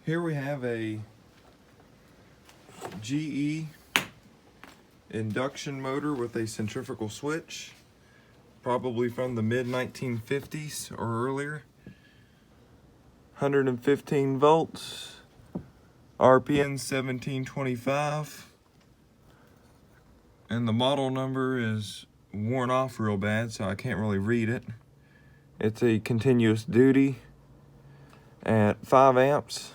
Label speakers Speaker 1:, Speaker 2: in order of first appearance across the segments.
Speaker 1: Here we have a GE induction motor with a centrifugal switch, probably from the mid-1950s or earlier. 115 volts, RPM 1725, and the model number is worn off real bad, so I can't really read it. It's a continuous duty at 5 amps.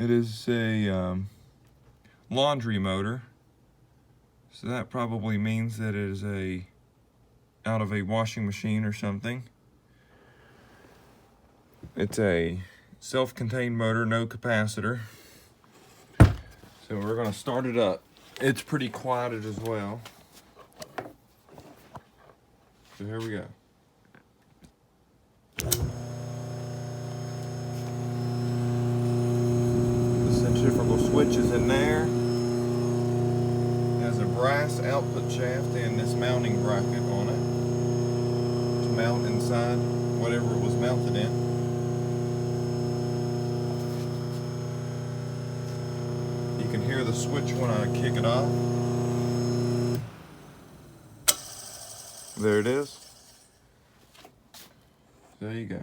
Speaker 1: It is a laundry motor, so that probably means that it is out of a washing machine or something. It's a self-contained motor, no capacitor. So we're gonna start it up. It's pretty quieted as well. So here we go. Centrifugal switch is in there. It has a brass output shaft and this mounting bracket on it to mount inside whatever it was mounted in. You can hear the switch when I kick it off. There it is. There you go.